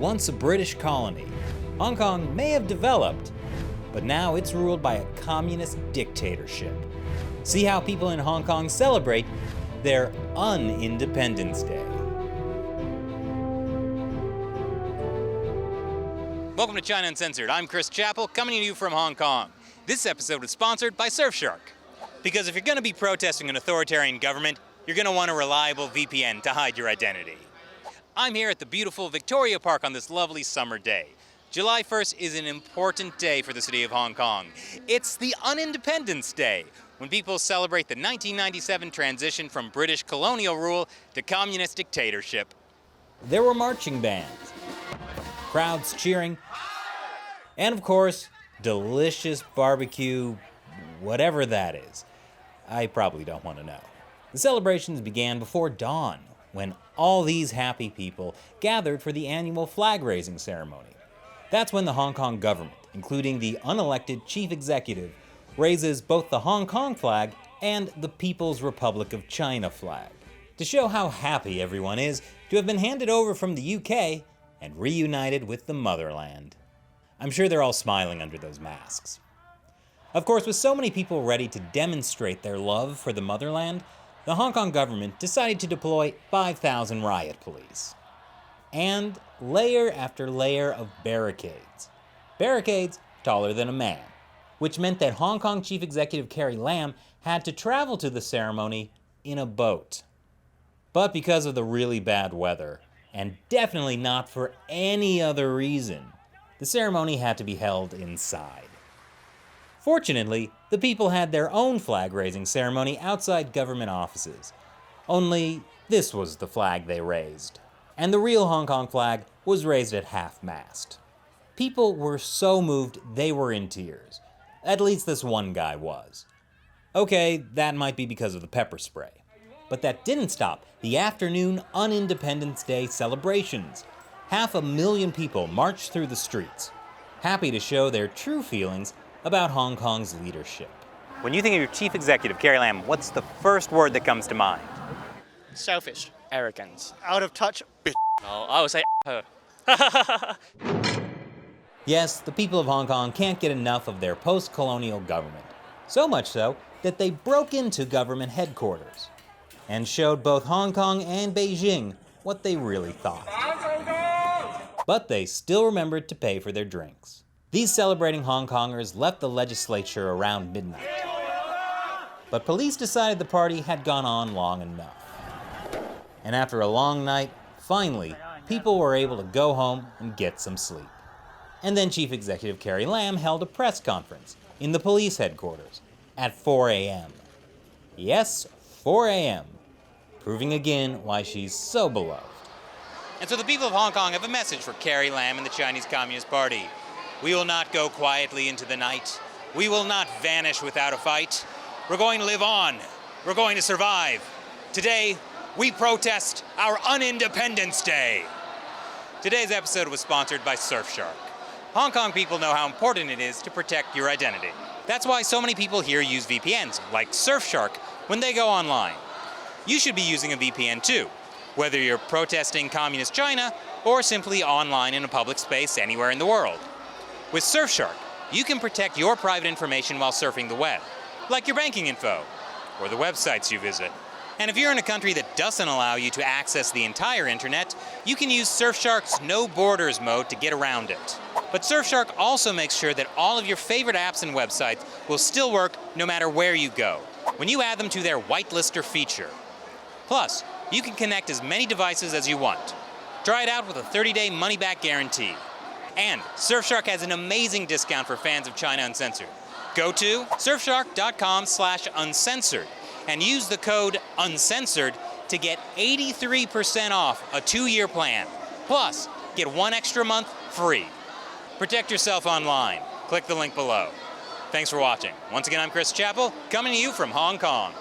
once a British colony, Hong Kong may have developed, but now it's ruled by a communist dictatorship. See how people in Hong Kong celebrate their Un-Independence Day. Welcome to China Uncensored. I'm Chris Chappell, coming to you from Hong Kong. This episode is sponsored by Surfshark. Because if you're going to be protesting an authoritarian government, you're going to want a reliable VPN to hide your identity. I'm here at the beautiful Victoria Park on this lovely summer day. July 1st is an important day for the city of Hong Kong. It's the Un-Independence Day, when people celebrate the 1997 transition from British colonial rule to communist dictatorship. There were marching bands, crowds cheering, and of course, delicious barbecue, whatever that is. I probably don't want to know. The celebrations began before dawn, when all these happy people gathered for the annual flag-raising ceremony. That's when the Hong Kong government, including the unelected chief executive, raises both the Hong Kong flag and the People's Republic of China flag, to show how happy everyone is to have been handed over from the UK and reunited with the motherland. I'm sure they're all smiling under those masks. Of course, with so many people ready to demonstrate their love for the motherland, the Hong Kong government decided to deploy 5,000 riot police. And layer after layer of barricades. Barricades taller than a man, which meant that Hong Kong Chief Executive Carrie Lam had to travel to the ceremony in a boat. But because of the really bad weather, and definitely not for any other reason, the ceremony had to be held inside. Fortunately, the people had their own flag-raising ceremony outside government offices. Only this was the flag they raised. And the real Hong Kong flag was raised at half-mast. People were so moved they were in tears. At least this one guy was. Okay, that might be because of the pepper spray. But that didn't stop the afternoon Un-Independence Day celebrations. 500,000 people marched through the streets, happy to show their true feelings about Hong Kong's leadership. When you think of your chief executive, Carrie Lam, what's the first word that comes to mind? Selfish. Arrogance. Out of touch, bitch. Oh, I would say her. Yes, the people of Hong Kong can't get enough of their post-colonial government. So much so that they broke into government headquarters and showed both Hong Kong and Beijing what they really thought. But they still remembered to pay for their drinks. These celebrating Hong Kongers left the legislature around midnight. But police decided the party had gone on long enough. And after a long night, finally, people were able to go home and get some sleep. And then Chief Executive Carrie Lam held a press conference in the police headquarters at 4 a.m. Yes, 4 a.m., proving again why she's so beloved. And so the people of Hong Kong have a message for Carrie Lam and the Chinese Communist Party. We will not go quietly into the night. We will not vanish without a fight. We're going to live on. We're going to survive. Today, we protest our Un-Independence Day. Today's episode was sponsored by Surfshark. Hong Kong people know how important it is to protect your identity. That's why so many people here use VPNs, like Surfshark, when they go online. You should be using a VPN too, whether you're protesting communist China or simply online in a public space anywhere in the world. With Surfshark, you can protect your private information while surfing the web, like your banking info or the websites you visit. And if you're in a country that doesn't allow you to access the entire internet, you can use Surfshark's No Borders mode to get around it. But Surfshark also makes sure that all of your favorite apps and websites will still work no matter where you go, when you add them to their whitelister feature. Plus, you can connect as many devices as you want. Try it out with a 30-day money-back guarantee. And Surfshark has an amazing discount for fans of China Uncensored. Go to surfshark.com/uncensored and use the code UNCENSORED to get 83% off a 2-year plan. Plus, get 1 extra month free. Protect yourself online. Click the link below. Thanks for watching. Once again, I'm Chris Chappell, coming to you from Hong Kong.